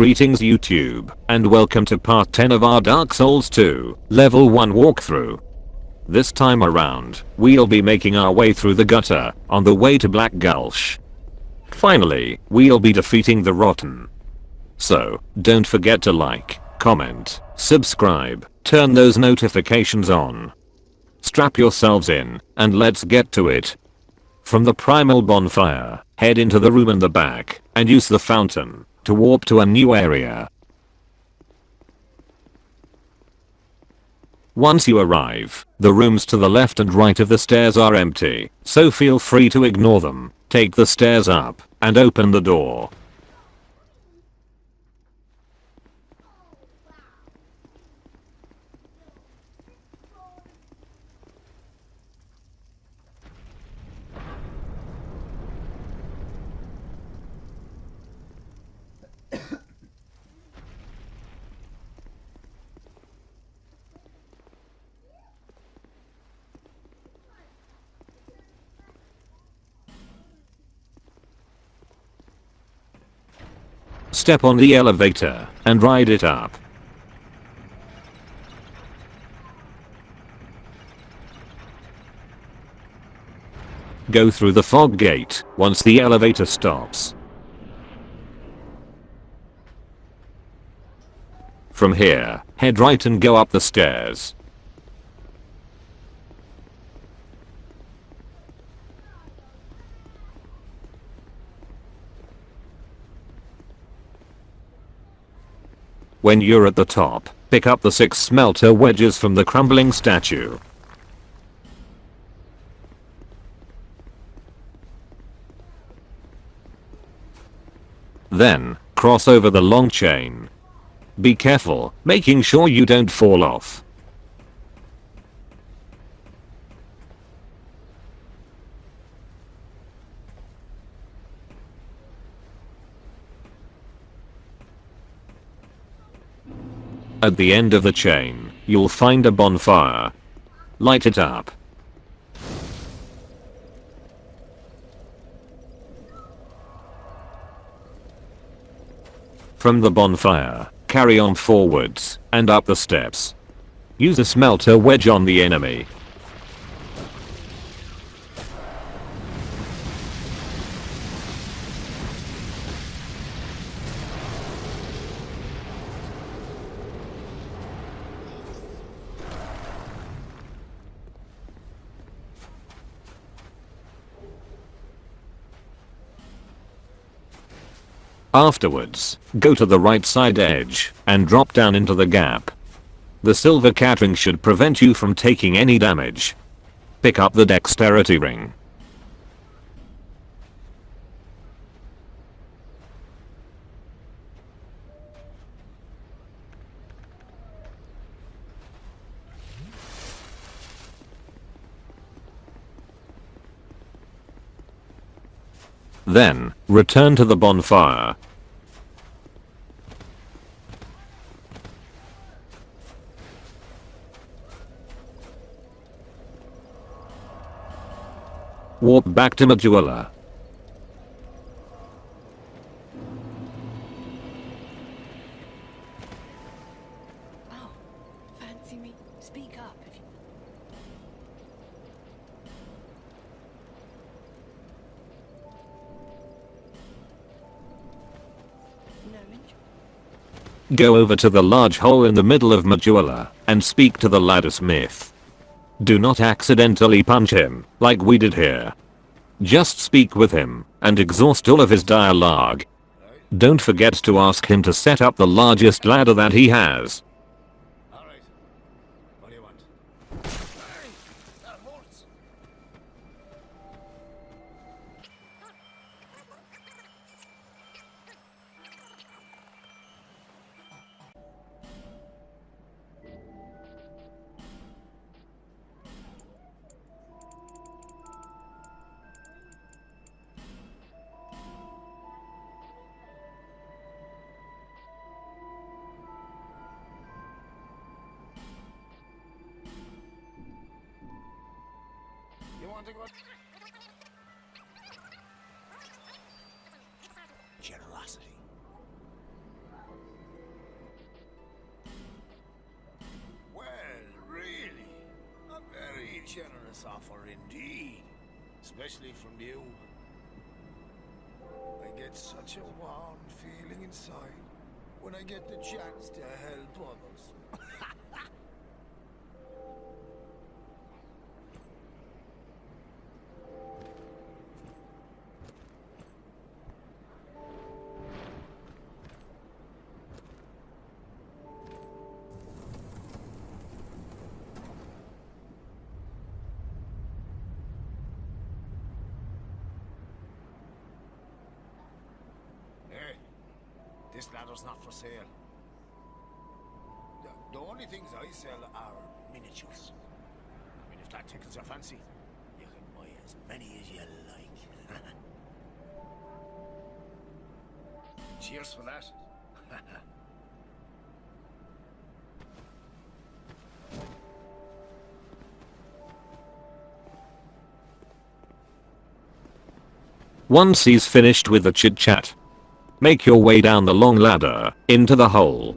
Greetings YouTube, and welcome to part 10 of our Dark Souls 2 level 1 walkthrough. This time around, we'll be making our way through the gutter on the way to Black Gulch. Finally, we'll be defeating the Rotten. So, don't forget to like, comment, subscribe, turn those notifications on. Strap yourselves in, and let's get to it. From the primal bonfire, head into the room in the back, and use the fountain to warp to a new area. Once you arrive, the rooms to the left and right of the stairs are empty, so feel free to ignore them. Take the stairs up, and open the door. Step on the elevator and ride it up. Go through the fog gate once the elevator stops. From here, head right and go up the stairs. When you're at the top, pick up the 6 smelter wedges from the crumbling statue. Then, cross over the long chain. Be careful, making sure you don't fall off. At the end of the chain, you'll find a bonfire. Light it up. From the bonfire, carry on forwards and up the steps. Use a smelter wedge on the enemy. Afterwards, go to the right side edge and drop down into the gap. The silver catring should prevent you from taking any damage. Pick up the dexterity ring. Then, return to the bonfire. Warp back to Majula. Oh, fancy me? Speak up if you... No injury. Go over to the large hole in the middle of Majula and speak to the laddersmith. Do not accidentally punch him, like we did here. Just speak with him and exhaust all of his dialogue. Don't forget to ask him to set up the largest ladder that he has. Alright. What do you want? Hey! That hurts! You want to go? Generosity. generous offer indeed. Especially from you. I get such a warm feeling inside when I get the chance to help others. Hey, this ladder's not for sale. The only things I sell are miniatures. I mean, if that tickles your fancy, you can buy as many as you like. Cheers for that. Once he's finished with the chit chat, make your way down the long ladder into the hole.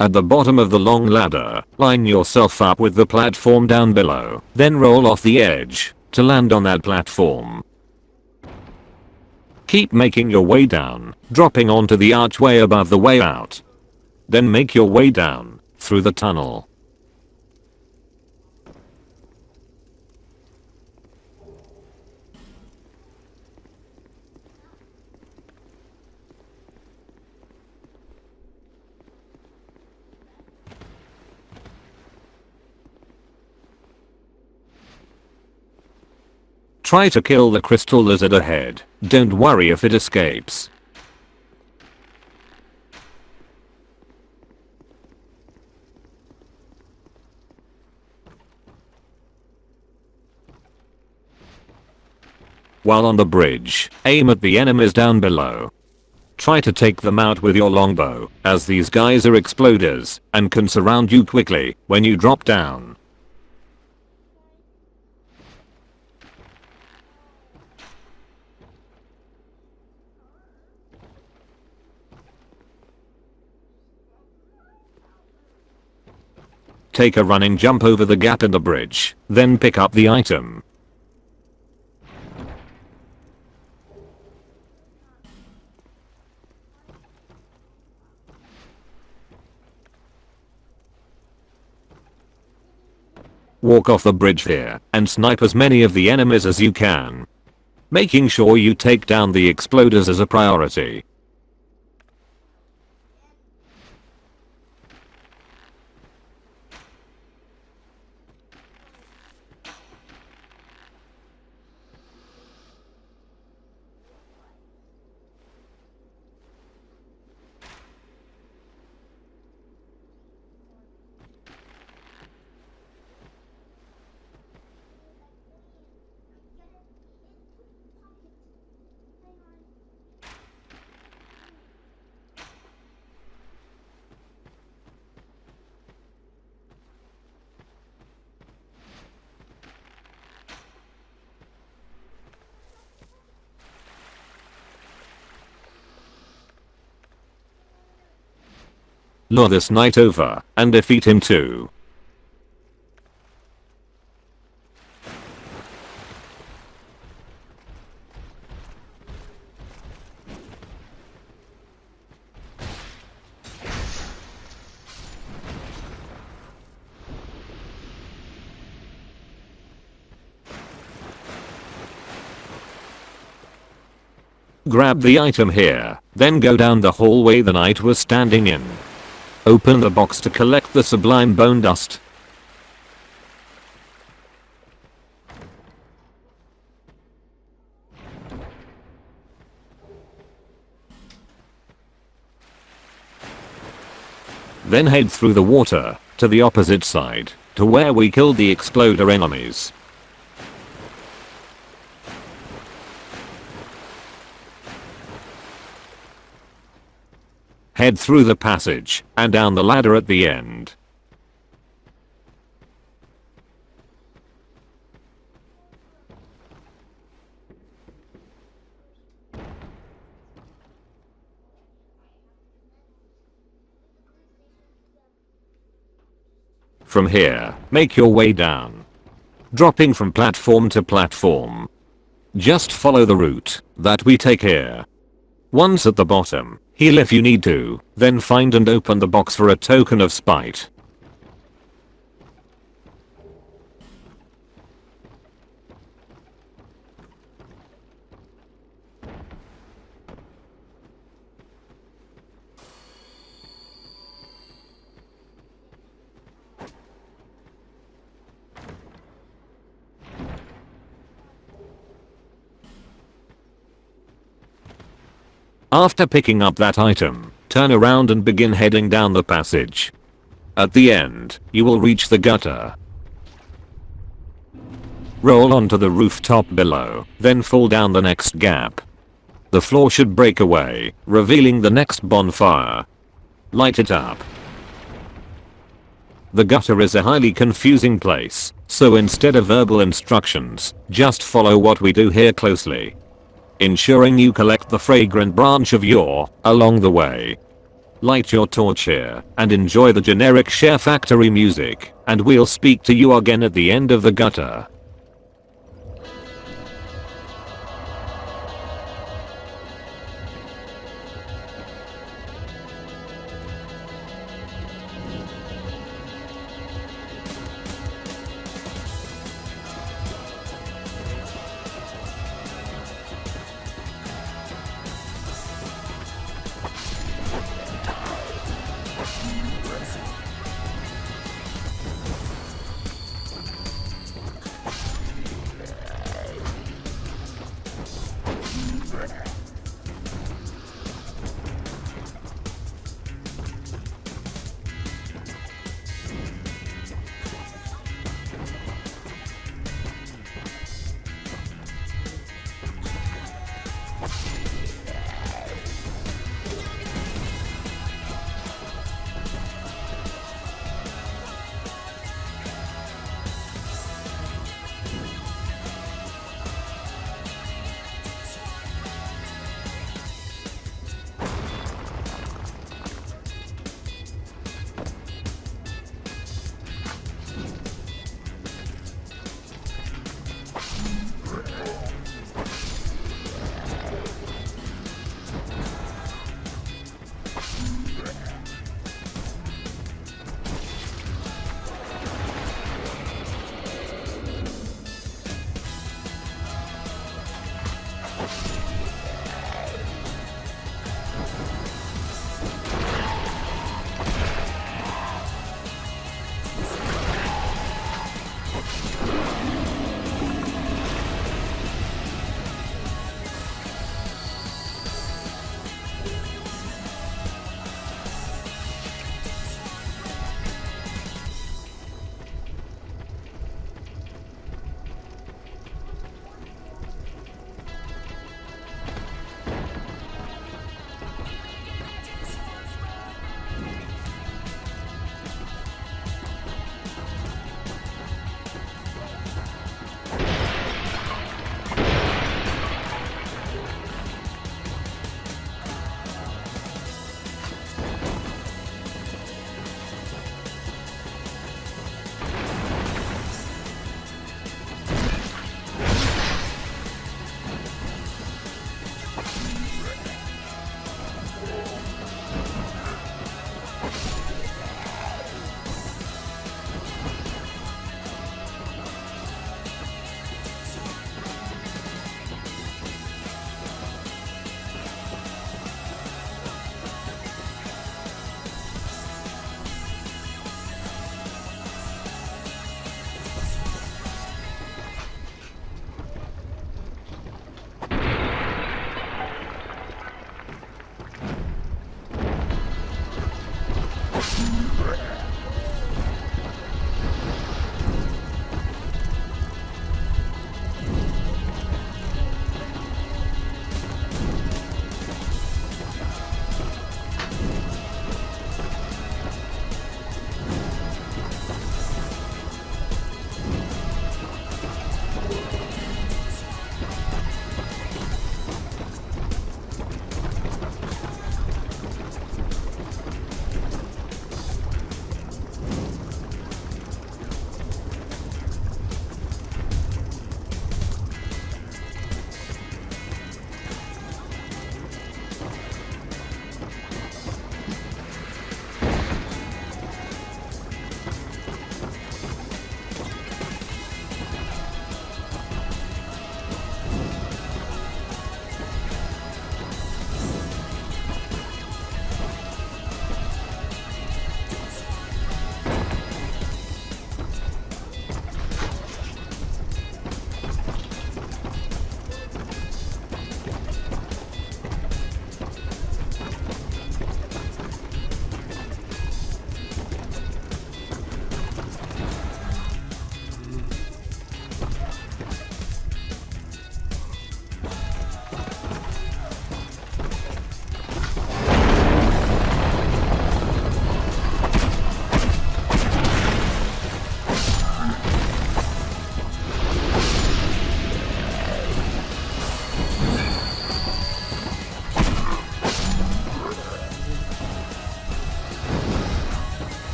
At the bottom of the long ladder, line yourself up with the platform down below, then roll off the edge to land on that platform. Keep making your way down, dropping onto the archway above the way out. Then make your way down through the tunnel. Try to kill the crystal lizard ahead. Don't worry if it escapes. While on the bridge, aim at the enemies down below. Try to take them out with your longbow, as these guys are exploders and can surround you quickly when you drop down. Take a running jump over the gap in the bridge, then pick up the item. Walk off the bridge here and snipe as many of the enemies as you can, making sure you take down the exploders as a priority. Lure this knight over and defeat him too. Grab the item here, then go down the hallway the knight was standing in. Open the box to collect the sublime bone dust. Then head through the water to the opposite side to where we killed the exploder enemies. Head through the passage and down the ladder at the end. From here, make your way down, dropping from platform to platform. Just follow the route that we take here. Once at the bottom, heal if you need to, then find and open the box for a token of spite. After picking up that item, turn around and begin heading down the passage. At the end, you will reach the gutter. Roll onto the rooftop below, then fall down the next gap. The floor should break away, revealing the next bonfire. Light it up. The gutter is a highly confusing place, so instead of verbal instructions, just follow what we do here closely, ensuring you collect the fragrant branch of yore along the way. Light your torch here and enjoy the generic Share Factory music, and we'll speak to you again at the end of the gutter.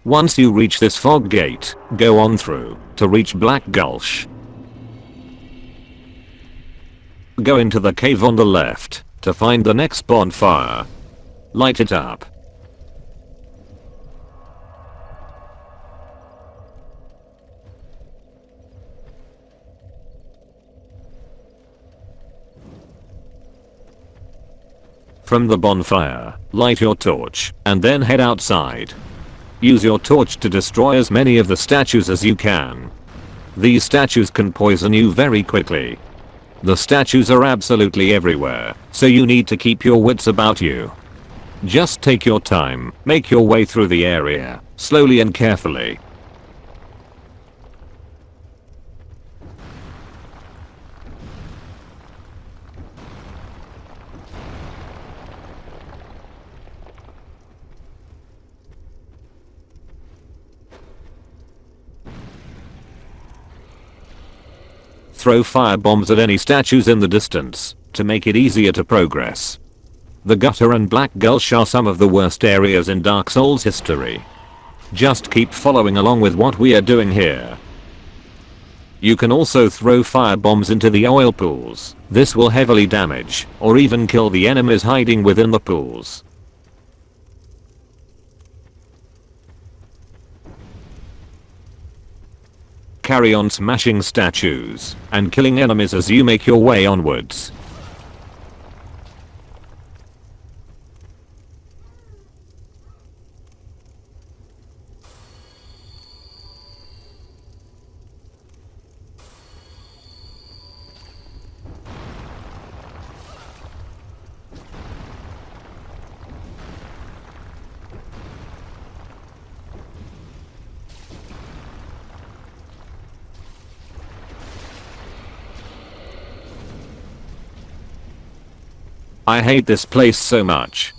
Once you reach this fog gate, go on through to reach Black Gulch. Go into the cave on the left to find the next bonfire. Light it up. From the bonfire, light your torch, and then head outside. Use your torch to destroy as many of the statues as you can. These statues can poison you very quickly. The statues are absolutely everywhere, so you need to keep your wits about you. Just take your time, make your way through the area, slowly and carefully. Throw firebombs at any statues in the distance to make it easier to progress. The Gutter and Black Gulch are some of the worst areas in Dark Souls history. Just keep following along with what we are doing here. You can also throw firebombs into the oil pools. This will heavily damage or even kill the enemies hiding within the pools. Carry on smashing statues and killing enemies as you make your way onwards. I hate this place so much.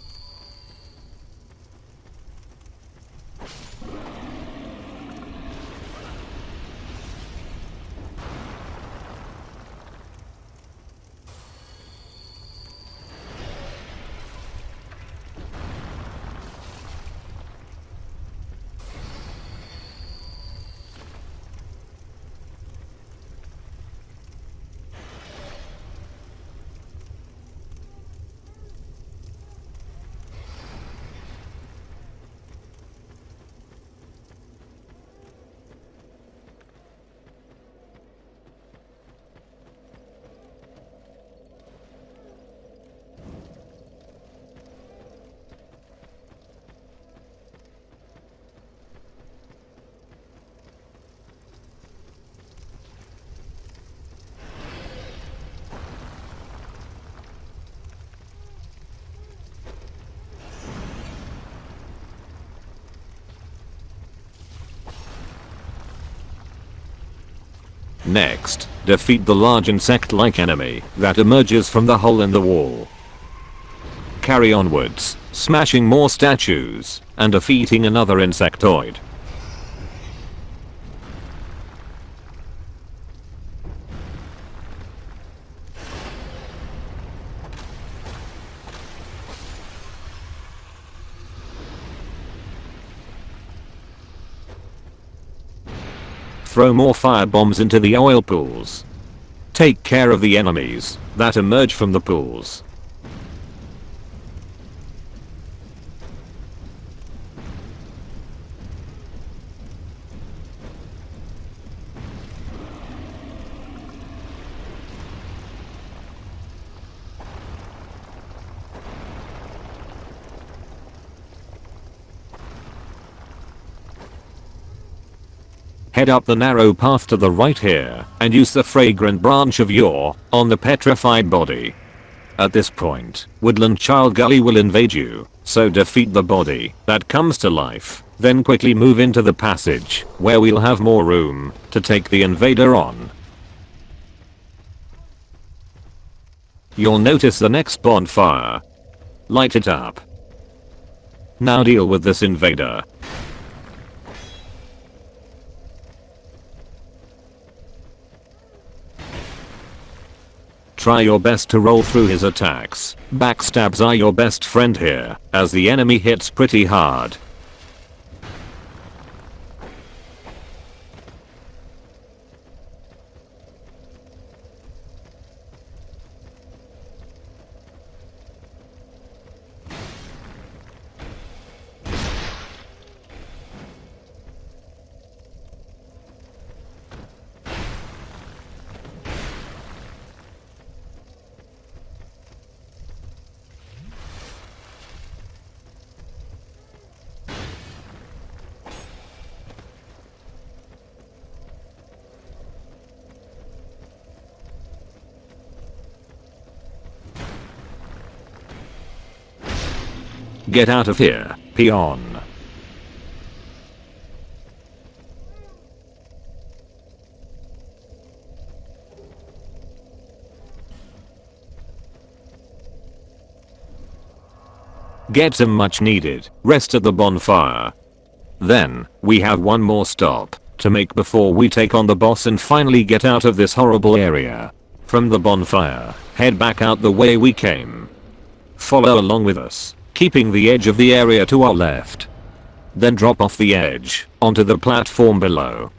Next, defeat the large insect-like enemy that emerges from the hole in the wall. Carry onwards, smashing more statues and defeating another insectoid. Throw more firebombs into the oil pools. Take care of the enemies that emerge from the pools. Head up the narrow path to the right here and use the fragrant branch of yore on the petrified body. At this point, Woodland Child Gully will invade you, so defeat the body that comes to life, then quickly move into the passage where we'll have more room to take the invader on. You'll notice the next bonfire. Light it up. Now deal with this invader. Try your best to roll through his attacks. Backstabs are your best friend here, as the enemy hits pretty hard. Get out of here, peon. Get some much needed rest at the bonfire. Then, we have one more stop to make before we take on the boss and finally get out of this horrible area. From the bonfire, head back out the way we came. Follow along with us, keeping the edge of the area to our left. Then drop off the edge onto the platform below.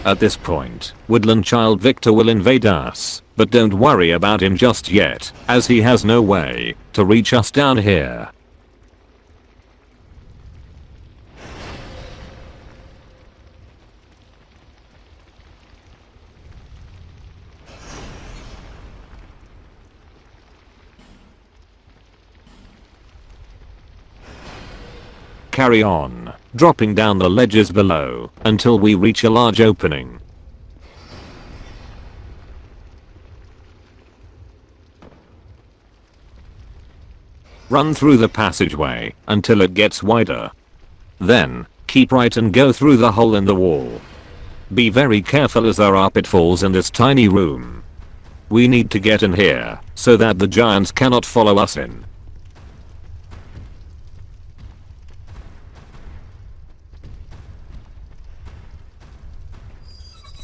At this point, Woodland Child Victor will invade us, but don't worry about him just yet, as he has no way to reach us down here. Carry on, dropping down the ledges below until we reach a large opening. Run through the passageway until it gets wider. Then, keep right and go through the hole in the wall. Be very careful as there are pitfalls in this tiny room. We need to get in here so that the giants cannot follow us in.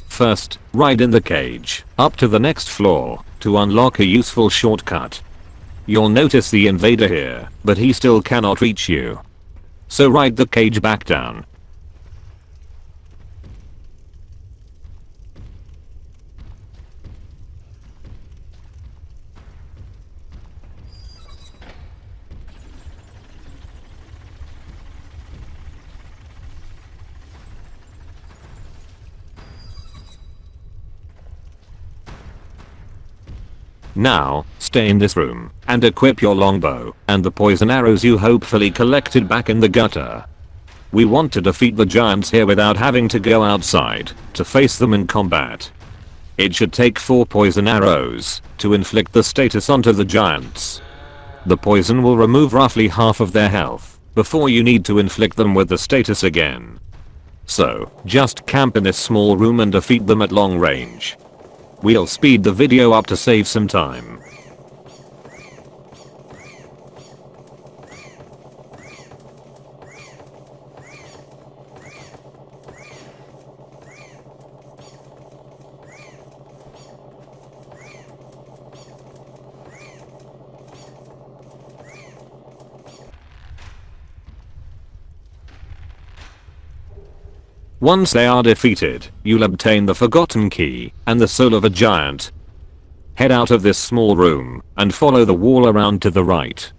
First, ride in the cage up to the next floor to unlock a useful shortcut. You'll notice the invader here, but he still cannot reach you. So ride the cage back down. Now, stay in this room and equip your longbow and the poison arrows you hopefully collected back in the gutter. We want to defeat the giants here without having to go outside to face them in combat. It should take 4 poison arrows to inflict the status onto the giants. The poison will remove roughly half of their health before you need to inflict them with the status again. So, just camp in this small room and defeat them at long range. We'll speed the video up to save some time. Once they are defeated, you'll obtain the Forgotten Key and the Soul of a Giant. Head out of this small room and follow the wall around to the right.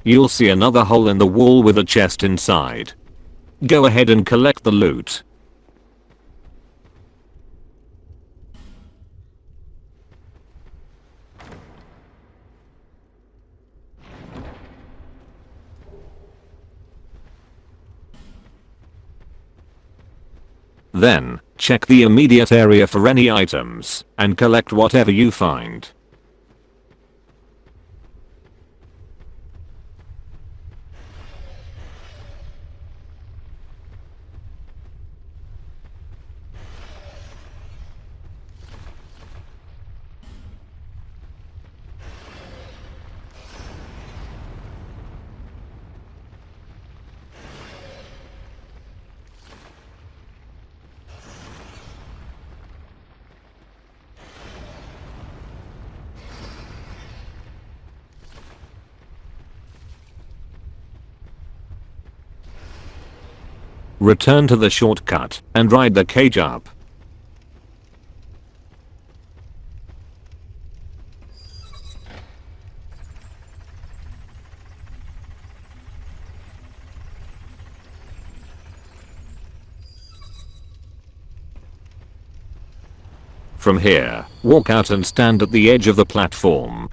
You'll see another hole in the wall with a chest inside. Go ahead and collect the loot. Then, check the immediate area for any items and collect whatever you find. Return to the shortcut and ride the cage up. From here, walk out and stand at the edge of the platform.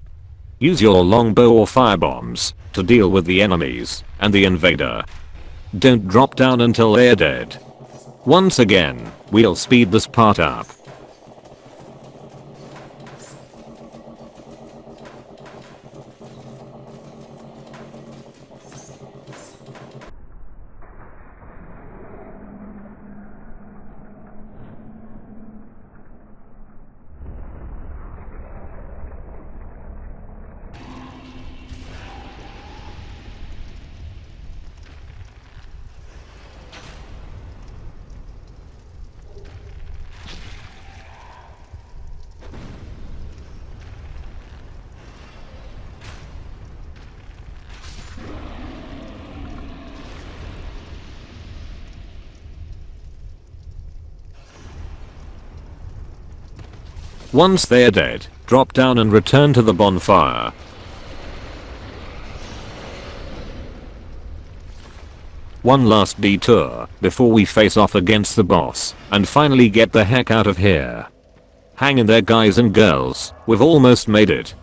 Use your longbow or firebombs to deal with the enemies and the invader. Don't drop down until they're dead. Once again, we'll speed this part up. Once they're dead, drop down and return to the bonfire. One last detour before we face off against the boss and finally get the heck out of here. Hang in there guys and girls, we've almost made it.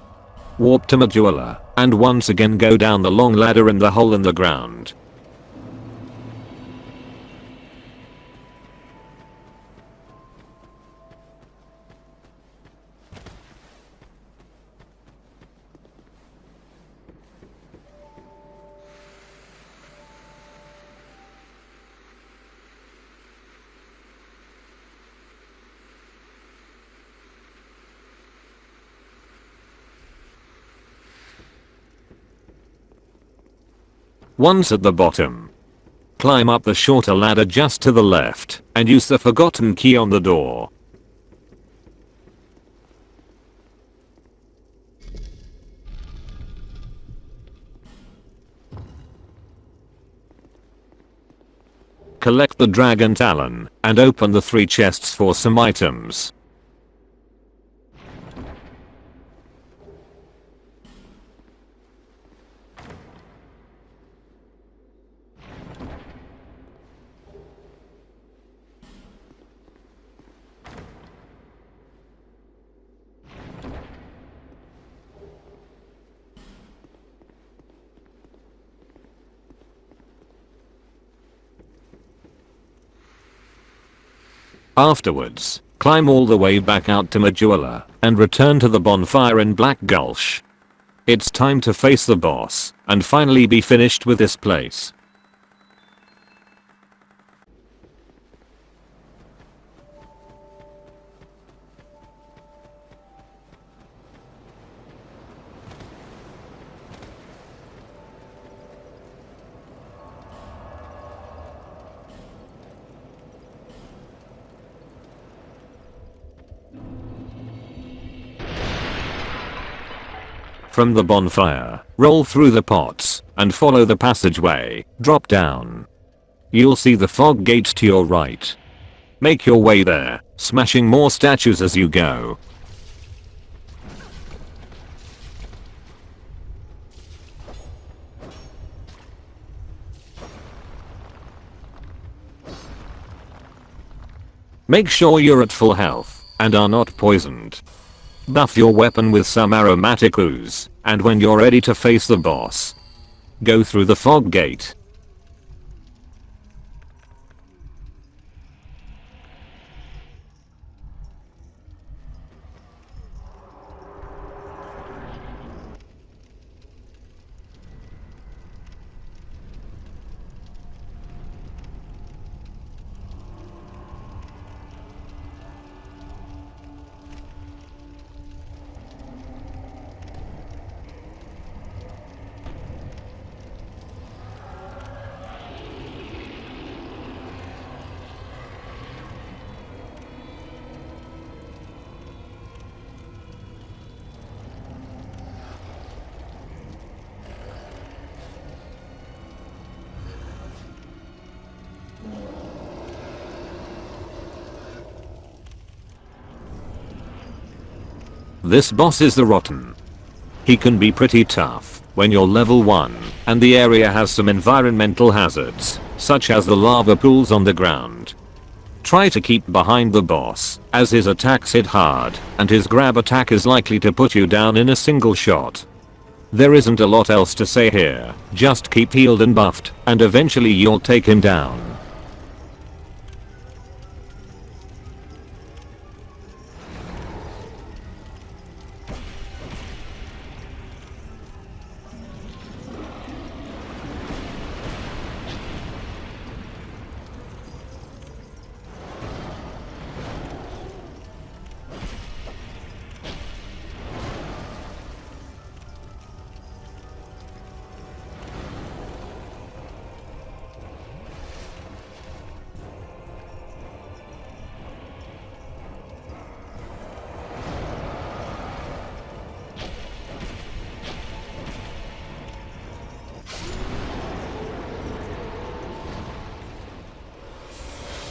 Warp to Majula and once again go down the long ladder in the hole in the ground. Once at the bottom, climb up the shorter ladder just to the left and use the forgotten key on the door. Collect the dragon talon and open the 3 chests for some items. Afterwards, climb all the way back out to Majula and return to the bonfire in Black Gulch. It's time to face the boss and finally be finished with this place. From the bonfire, roll through the pots and follow the passageway, drop down. You'll see the fog gate to your right. Make your way there, smashing more statues as you go. Make sure you're at full health and are not poisoned. Buff your weapon with some aromatic ooze, and when you're ready to face the boss, go through the fog gate. This boss is the Rotten. He can be pretty tough when you're level 1 and the area has some environmental hazards, such as the lava pools on the ground. Try to keep behind the boss, as his attacks hit hard and his grab attack is likely to put you down in a single shot. There isn't a lot else to say here, just keep healed and buffed and eventually you'll take him down.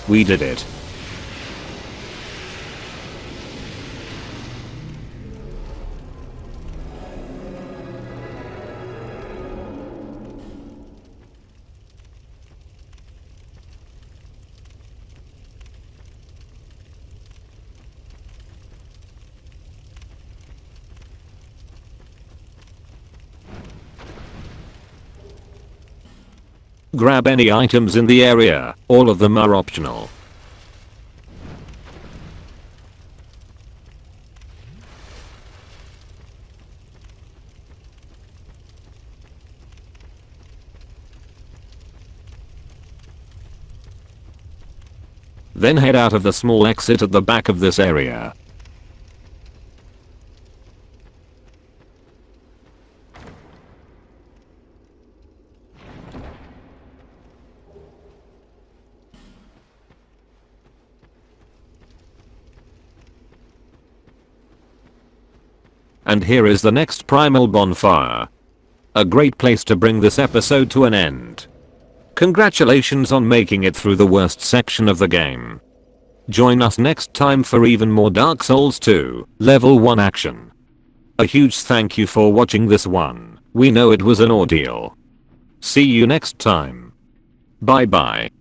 We did it. Grab any items in the area, all of them are optional. Then head out of the small exit at the back of this area. And here is the next primal bonfire. A great place to bring this episode to an end. Congratulations on making it through the worst section of the game. Join us next time for even more Dark Souls 2 Level 1 action. A huge thank you for watching this one. We know it was an ordeal. See you next time. Bye bye.